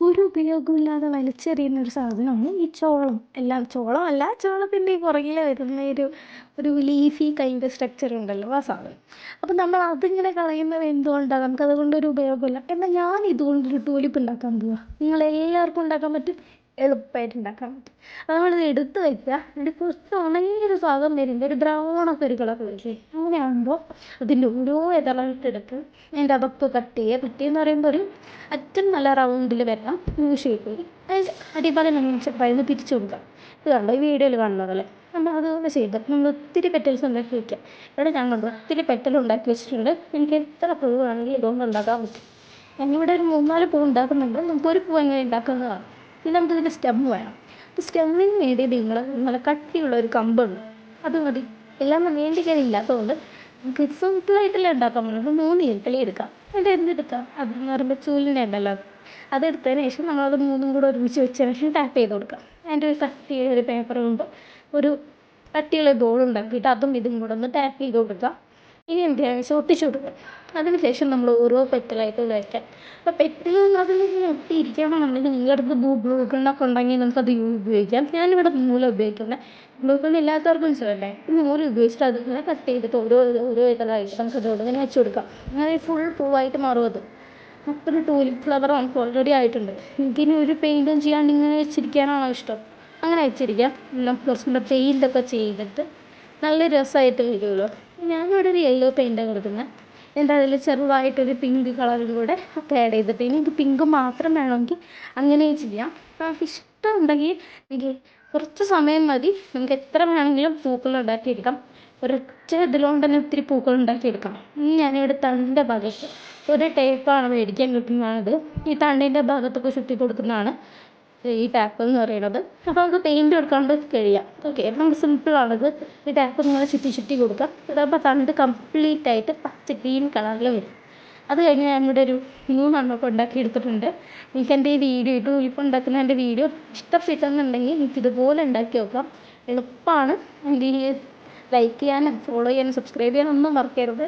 ഒരു ഉപയോഗമില്ലാതെ വലിച്ചെറിയുന്ന ഒരു സാധനമാണ് ഈ ചോളം. ചോളമല്ല, ചോളത്തിൻ്റെ ഈ പുറകിൽ വരുന്ന ഒരു ലീഫി കൈൻഡ് സ്ട്രക്ചർ ഉണ്ടല്ലോ, ആ സാധനം. അപ്പം നമ്മൾ അതിങ്ങനെ കളയുന്നത് എന്തുകൊണ്ടാണ്? നമുക്കതുകൊണ്ടൊരു ഉപയോഗമില്ല. എന്നാൽ ഞാൻ ഇതുകൊണ്ടൊരു ടൂലിപ്പ് ഉണ്ടാക്കാൻ പോവുക. നിങ്ങളെല്ലാവർക്കും ഉണ്ടാക്കാൻ പറ്റും, എളുപ്പമായിട്ട് ഉണ്ടാക്കാൻ പറ്റും. അത് നമ്മളിത് എടുത്ത് വയ്ക്കുക, എന്നിട്ട് കുറച്ച് ഉണങ്ങിയൊരു ഭാഗം വരുമ്പോൾ ഒരു ബ്രൗണൊക്കെ ഒരു കളർ വരില്ലേ, അങ്ങനെ ആകുമ്പോൾ അതിൻ്റെ ഓരോ ഇതളായിട്ടെടുത്ത് അതിൻ്റെ അതൊക്കെ കട്ട് എന്ന് പറയുമ്പോൾ ഒരു അറ്റം നല്ല റൗണ്ടിൽ വരണം, ഷേപ്പിൽ. അതിൻ്റെ അടിഭാഗം നമ്മൾ ചെറുതായി തിരിച്ചു കൊടുക്കുക. ഇത് കണ്ടോ, ഈ വീഡിയോയിൽ കാണുന്നതല്ലേ. നമ്മൾ അതുപോലെ ചെയ്ത് നമ്മൾ ഒത്തിരി പെറ്റൽസ് ഉണ്ടാക്കി വയ്ക്കുക. ഇവിടെ ഞാൻ കണ്ടു ഒത്തിരി പെറ്റൽ ഉണ്ടാക്കി വെച്ചിട്ടുണ്ട്. എനിക്ക് എത്ര പൂ വേണമെങ്കിലും ഇതുകൊണ്ട് ഉണ്ടാക്കാൻ പറ്റും. ഞാനിവിടെ ഒരു 3-4 പൂ ഉണ്ടാക്കുന്നുണ്ട്. നമുക്കൊരു പൂ എങ്ങനെ ഉണ്ടാക്കുന്നതാണ്. പിന്നെ നമുക്കിതിൻ്റെ സ്റ്റെം വേണം. സ്റ്റെമ്മിന് വേണ്ടി നല്ല കട്ടിയുള്ള ഒരു കമ്പുണ്ട്, അത് മതി. എല്ലാം വേണ്ടിക്കാനില്ലാത്തതുകൊണ്ട് നമുക്ക് സിമ്പിളായിട്ടല്ലേ ഉണ്ടാക്കാൻ പറ്റും. 3 ഇലക്കളി എടുക്കാം. എന്നിട്ട് എന്തെടുക്കാം, അതെന്ന് പറയുമ്പോൾ ചൂലിനെ ഉണ്ടല്ലോ, അതെടുത്തതിന് ശേഷം നമ്മളത് 3ഉം കൂടെ ഒരുമിച്ച് വെച്ചതിന് ശേഷം ടാപ്പ് ചെയ്ത് കൊടുക്കാം. അതിൻ്റെ ഒരു കട്ടിയുള്ള ഒരു പേപ്പർ കൊണ്ട് ഒരു കട്ടിയുള്ള ബോൾ ഉണ്ടാക്കിയിട്ട് അതും ഇതും കൂടെ ഒന്ന് ടാപ്പ് ചെയ്ത് കൊടുക്കാം. ഇനി എന്തിനാണെന്ന് വെച്ചാൽ ഒട്ടിച്ച് കൊടുക്കാം. അതിന് ശേഷം നമ്മൾ ഓരോ പെറ്റലായിട്ട് വയ്ക്കാം. അപ്പോൾ പെറ്റൽ അതിലിങ്ങനെ ഒട്ടിയിരിക്കണമെന്നുണ്ടെങ്കിൽ നിങ്ങളുടെ അടുത്ത് ബ്ലൂ ഉണ്ടെങ്കിൽ നമുക്കത് ഉപയോഗിക്കാം. ഞാനിവിടെ നൂല ഉപയോഗിക്കുന്നത്. ബ്ലൂ ഗൺ ഇല്ലാത്തവർക്കും മനസ്സിലല്ലേ, നൂല് ഉപയോഗിച്ചിട്ട് അതിങ്ങനെ കട്ട് ചെയ്തിട്ട് ഓരോ ഇതളായിട്ട് നമുക്ക് ഇങ്ങനെ വെച്ച് കൊടുക്കാം. അങ്ങനെ ഫുൾ പൂവായിട്ട് മാറും. അപ്പോൾ ഒരു ടൂലിപ്പ് ഫ്ലവർ നമുക്ക് ഓൾറെഡി ആയിട്ടുണ്ട്. എനിക്കിനി ഒരു പെയിൻറ്റും ചെയ്യാണ്ട് ഇങ്ങനെ വെച്ചിരിക്കാനാണോ ഇഷ്ടം, അങ്ങനെ വെച്ചിരിക്കാം. എല്ലാം കുറച്ചുകൂടെ പെയിൻറ്റൊക്കെ ചെയ്തിട്ട് നല്ല രസമായിട്ട് വരുമല്ലോ. ഞാനിവിടെ ഒരു യെല്ലോ പെയിൻറ്റാണ് കൊടുക്കുന്നത്. എന്നിട്ട് അതിൽ ചെറുതായിട്ടൊരു പിങ്ക് കളറും കൂടെ ഒക്കെ ആഡ് ചെയ്തിട്ട്, ഇനി ഇത് പിങ്ക് മാത്രം വേണമെങ്കിൽ അങ്ങനെയും ചെയ്യാം. നമുക്ക് ഇഷ്ടമുണ്ടെങ്കിൽ എനിക്ക് കുറച്ച് സമയം മതി, നമുക്ക് എത്ര വേണമെങ്കിലും പൂക്കൾ ഉണ്ടാക്കിയെടുക്കാം. ഒരൊറ്റ ഇതിലുകൊണ്ട് തന്നെ ഒത്തിരി പൂക്കൾ ഉണ്ടാക്കിയെടുക്കാം. ഞാനിവിടെ തണ്ടിൻ്റെ ഭാഗത്ത് ഒരു ടേപ്പാണ് മേടിക്കാൻ കിട്ടുന്നതാണിത്. ഈ തണ്ടിൻ്റെ ഭാഗത്തൊക്കെ ചുറ്റി കൊടുക്കുന്നതാണ് ഈ ടാപ്പ് എന്ന് പറയുന്നത്. അപ്പോൾ നമുക്ക് പെയിൻറ്റ് എടുക്കാണ്ട് കഴിയാം. ഓക്കെ, നമുക്ക് സിമ്പിളാണിത്. ഈ ടാപ്പ് ഇങ്ങനെ ചുറ്റി കൊടുക്കാം. ഇതാകുമ്പോൾ തണ്ട് കംപ്ലീറ്റ് ആയിട്ട് പച്ച ഗ്രീൻ കളറിൽ വരും. അത് കഴിഞ്ഞ് ഞാനിവിടെ ഒരു 3 എണ്ണമൊക്കെ ഉണ്ടാക്കി എടുത്തിട്ടുണ്ട്. എനിക്ക് എൻ്റെ ഈ വീഡിയോ ടൂലിപ്പ് ഉണ്ടാക്കുന്ന എൻ്റെ വീഡിയോ ഇഷ്ടപ്പെട്ടെന്നുണ്ടെങ്കിൽ എനിക്ക് ഇതുപോലെ ഉണ്ടാക്കി നോക്കാം. എളുപ്പമാണ്. എൻ്റെ ഈ ലൈക്ക് ചെയ്യാനും ഫോളോ ചെയ്യാനും സബ്സ്ക്രൈബ് ചെയ്യാനും ഒന്നും മറക്കരുത്.